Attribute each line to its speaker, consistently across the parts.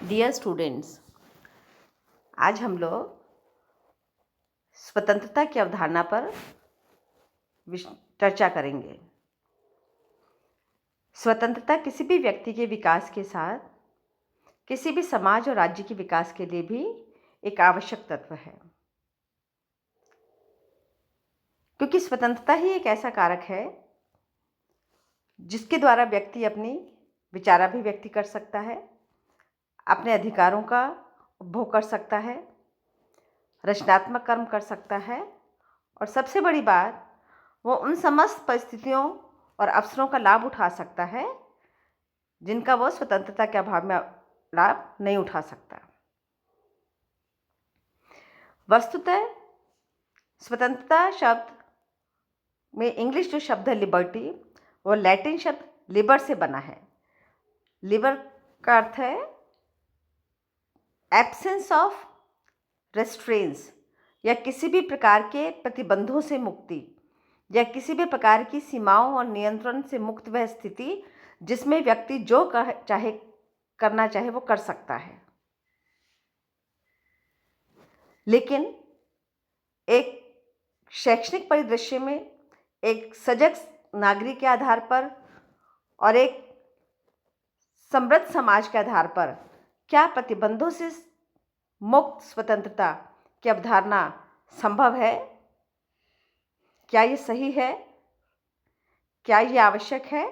Speaker 1: Dear students, आज हम लोग स्वतंत्रता की अवधारणा पर चर्चा करेंगे। स्वतंत्रता किसी भी व्यक्ति के विकास के साथ किसी भी समाज और राज्य के विकास के लिए भी एक आवश्यक तत्व है, क्योंकि स्वतंत्रता ही एक ऐसा कारक है जिसके द्वारा व्यक्ति अपनी विचाराभिव्यक्ति कर सकता है, अपने अधिकारों का उपभोग कर सकता है, रचनात्मक कर्म कर सकता है और सबसे बड़ी बात, वो उन समस्त परिस्थितियों और अवसरों का लाभ उठा सकता है जिनका वो स्वतंत्रता के अभाव में लाभ नहीं उठा सकता। वस्तुतः स्वतंत्रता शब्द में इंग्लिश जो शब्द है लिबर्टी, वो लैटिन शब्द लिबर से बना है। लिबर का अर्थ है एब्सेंस ऑफ रेस्ट्रेंस, या किसी भी प्रकार के प्रतिबंधों से मुक्ति, या किसी भी प्रकार की सीमाओं और नियंत्रण से मुक्त वह स्थिति जिसमें व्यक्ति जो करना चाहे वो कर सकता है। लेकिन एक शैक्षणिक परिदृश्य में एक सजग नागरिक के आधार पर और एक समृद्ध समाज के आधार पर क्या प्रतिबंधों से मुक्त स्वतंत्रता की अवधारणा संभव है? क्या ये सही है? क्या ये आवश्यक है?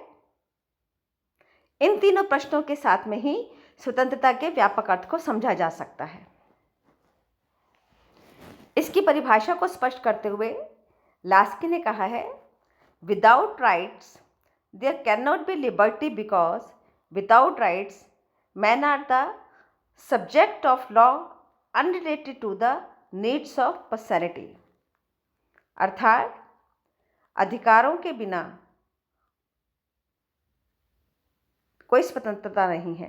Speaker 1: इन तीनों प्रश्नों के साथ में ही स्वतंत्रता के व्यापक अर्थ को समझा जा सकता है। इसकी परिभाषा को स्पष्ट करते हुए लास्की ने कहा है, without rights there can not be liberty, because without rights man are the subject of law unrelated to the needs of personality. अर्थात अधिकारों के बिना कोई स्वतंत्रता नहीं है,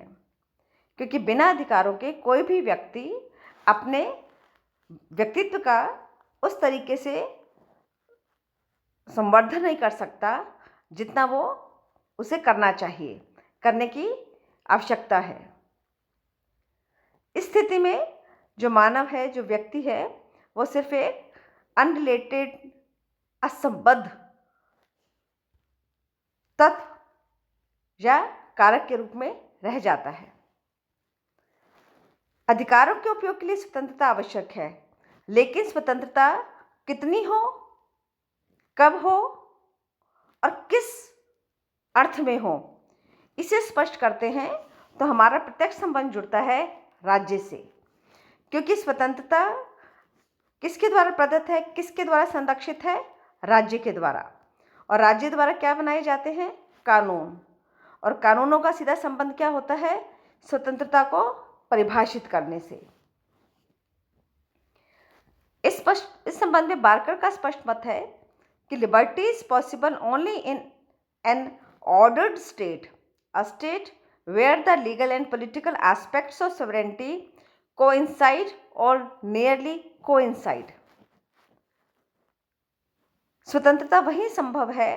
Speaker 1: क्योंकि बिना अधिकारों के कोई भी व्यक्ति अपने व्यक्तित्व का उस तरीके से संवर्धन नहीं कर सकता जितना वो उसे करना चाहिए, करने की आवश्यकता है। इस स्थिति में जो मानव है, जो व्यक्ति है, वो सिर्फ एक अनरिलेटेड, असंबद्ध तत्व या कारक के रूप में रह जाता है। अधिकारों के उपयोग के लिए स्वतंत्रता आवश्यक है, लेकिन स्वतंत्रता कितनी हो, कब हो और किस अर्थ में हो, इसे स्पष्ट करते हैं तो हमारा प्रत्यक्ष संबंध जुड़ता है राज्य से, क्योंकि स्वतंत्रता किसके द्वारा प्रदत्त है, किसके द्वारा संरक्षित है? राज्य के द्वारा। और राज्य द्वारा क्या बनाए जाते हैं? कानून। और कानूनों का सीधा संबंध क्या होता है? स्वतंत्रता को परिभाषित करने से। इस संबंध में बार्कर का स्पष्ट मत है कि liberty is possible only in an ordered state, a state where the legal and political aspects of sovereignty coincide or nearly coincide. स्वतंत्रता वही संभव है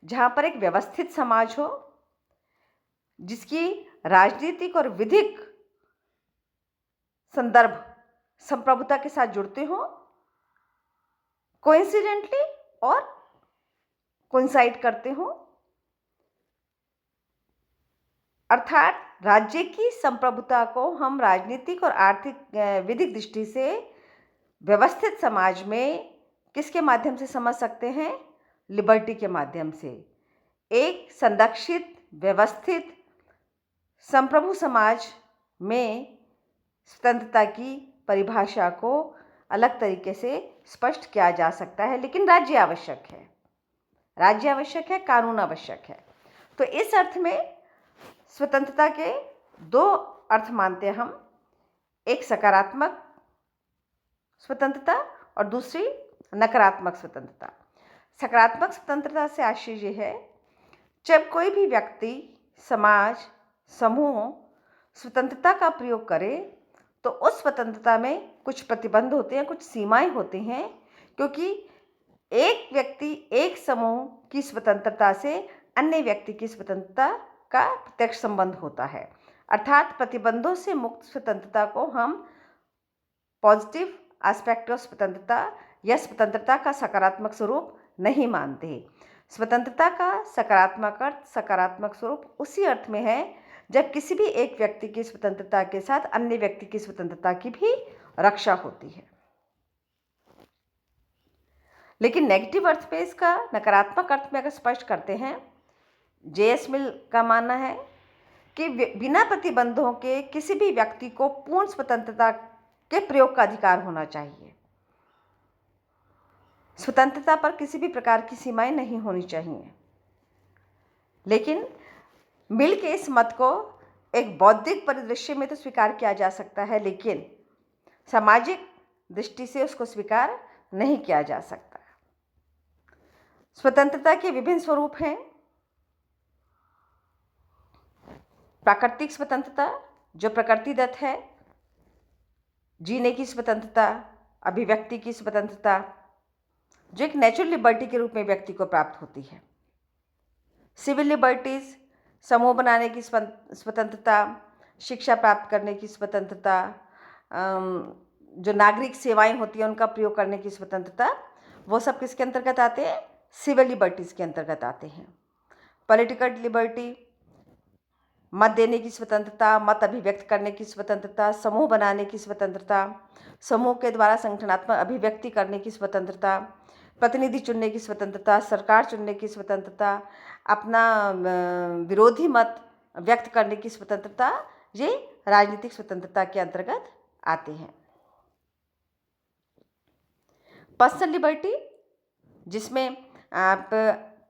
Speaker 1: जहां पर एक व्यवस्थित समाज हो, जिसकी राजनीतिक और विधिक संदर्भ संप्रभुता के साथ जुड़ते हो, कोइंसिडेंटली और कोइंसाइड करते हो। अर्थात राज्य की संप्रभुता को हम राजनीतिक और आर्थिक विधिक दृष्टि से व्यवस्थित समाज में किसके माध्यम से समझ सकते हैं? लिबर्टी के माध्यम से। एक संरक्षित, व्यवस्थित, संप्रभु समाज में स्वतंत्रता की परिभाषा को अलग तरीके से स्पष्ट किया जा सकता है, लेकिन राज्य आवश्यक है। राज्य आवश्यक है, कानून आवश्यक है। तो इस अर्थ में स्वतंत्रता के दो अर्थ मानते हैं हम, एक सकारात्मक स्वतंत्रता और दूसरी नकारात्मक स्वतंत्रता। सकारात्मक स्वतंत्रता से आशय ये है, जब कोई भी व्यक्ति, समाज, समूह स्वतंत्रता का प्रयोग करे तो उस स्वतंत्रता में कुछ प्रतिबंध होते हैं, कुछ सीमाएं होती हैं, क्योंकि एक व्यक्ति, एक समूह की स्वतंत्रता से अन्य व्यक्ति की स्वतंत्रता का प्रत्यक्ष संबंध होता है। अर्थात प्रतिबंधों से मुक्त स्वतंत्रता को हम पॉजिटिव एस्पेक्ट ऑफ स्वतंत्रता या स्वतंत्रता का सकारात्मक स्वरूप नहीं मानते। स्वतंत्रता का सकारात्मक अर्थ, सकारात्मक स्वरूप उसी अर्थ में है जब किसी भी एक व्यक्ति की स्वतंत्रता के साथ अन्य व्यक्ति की स्वतंत्रता की भी रक्षा होती है। लेकिन नेगेटिव अर्थ पे इसका नकारात्मक अर्थ में अगर स्पष्ट करते हैं, जे.एस. मिल का मानना है कि बिना प्रतिबंधों के किसी भी व्यक्ति को पूर्ण स्वतंत्रता के प्रयोग का अधिकार होना चाहिए। स्वतंत्रता पर किसी भी प्रकार की सीमाएं नहीं होनी चाहिए। लेकिन मिल के इस मत को एक बौद्धिक परिदृश्य में तो स्वीकार किया जा सकता है, लेकिन सामाजिक दृष्टि से उसको स्वीकार नहीं किया जा सकता। स्वतंत्रता के विभिन्न स्वरूप हैं। प्राकृतिक स्वतंत्रता जो प्रकृतिदत्त है, जीने की स्वतंत्रता, अभिव्यक्ति की स्वतंत्रता जो एक नेचुरल लिबर्टी के रूप में व्यक्ति को प्राप्त होती है। सिविल लिबर्टीज, समूह बनाने की स्वतंत्रता, शिक्षा प्राप्त करने की स्वतंत्रता, जो नागरिक सेवाएं होती हैं उनका प्रयोग करने की स्वतंत्रता, वो सब किसके अंतर्गत आते हैं? सिविल लिबर्टीज़ के अंतर्गत आते हैं। पॉलिटिकल लिबर्टी, मत देने की स्वतंत्रता, मत अभिव्यक्त करने की स्वतंत्रता, समूह बनाने की स्वतंत्रता, समूह के द्वारा संगठनात्मक अभिव्यक्ति करने की स्वतंत्रता, प्रतिनिधि चुनने की स्वतंत्रता, सरकार चुनने की स्वतंत्रता, अपना विरोधी मत व्यक्त करने की स्वतंत्रता, ये राजनीतिक स्वतंत्रता के अंतर्गत आते हैं। पर्सनल लिबर्टी जिसमें आप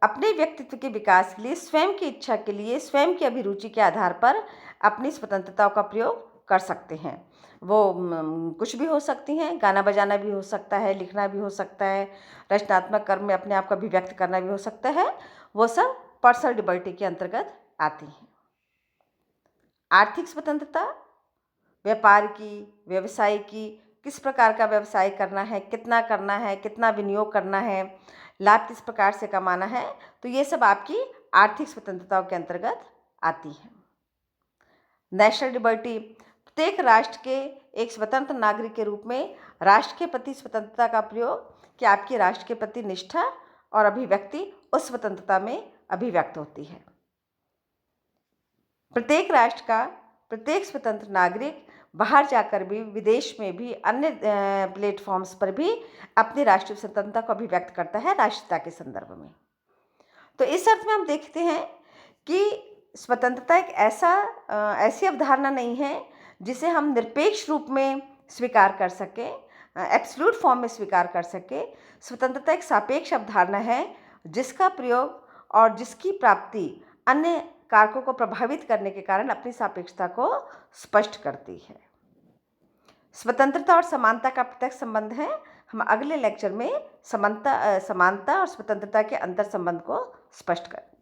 Speaker 1: अपने व्यक्तित्व के विकास के लिए, स्वयं की इच्छा के लिए, स्वयं की अभिरुचि के आधार पर अपनी स्वतंत्रता का प्रयोग कर सकते हैं। वो कुछ भी हो सकती हैं, गाना बजाना भी हो सकता है, लिखना भी हो सकता है, रचनात्मक कर्म में अपने आप को अभिव्यक्त करना भी हो सकता है। वो सब पर्सनल लिबर्टी के अंतर्गत आती हैं। आर्थिक स्वतंत्रता, व्यापार की, व्यवसाय की, किस प्रकार का व्यवसाय करना है, कितना विनियोग करना है, लाभ किस प्रकार से कमाना है, तो ये सब आपकी आर्थिक स्वतंत्रताओं के अंतर्गत आती है। नेशनल लिबर्टी, प्रत्येक राष्ट्र के एक स्वतंत्र नागरिक के रूप में राष्ट्र के प्रति स्वतंत्रता का प्रयोग, कि आपकी राष्ट्र के प्रति निष्ठा और अभिव्यक्ति उस स्वतंत्रता में अभिव्यक्त होती है। प्रत्येक राष्ट्र का प्रत्येक स्वतंत्र नागरिक बाहर जाकर भी, विदेश में भी, अन्य प्लेटफॉर्म्स पर भी अपनी राष्ट्रीय स्वतंत्रता को अभिव्यक्त करता है राष्ट्रीयता के संदर्भ में। तो इस अर्थ में हम देखते हैं कि स्वतंत्रता एक ऐसी अवधारणा नहीं है जिसे हम निरपेक्ष रूप में स्वीकार कर सकें, एब्सोल्यूट फॉर्म में स्वीकार कर सकें। स्वतंत्रता एक सापेक्ष अवधारणा है जिसका प्रयोग और जिसकी प्राप्ति अन्य कारकों को प्रभावित करने के कारण अपनी सापेक्षता को स्पष्ट करती है। स्वतंत्रता और समानता का प्रत्यक्ष संबंध है। हम अगले लेक्चर में समानता और स्वतंत्रता के अंतर संबंध को स्पष्ट करेंगे।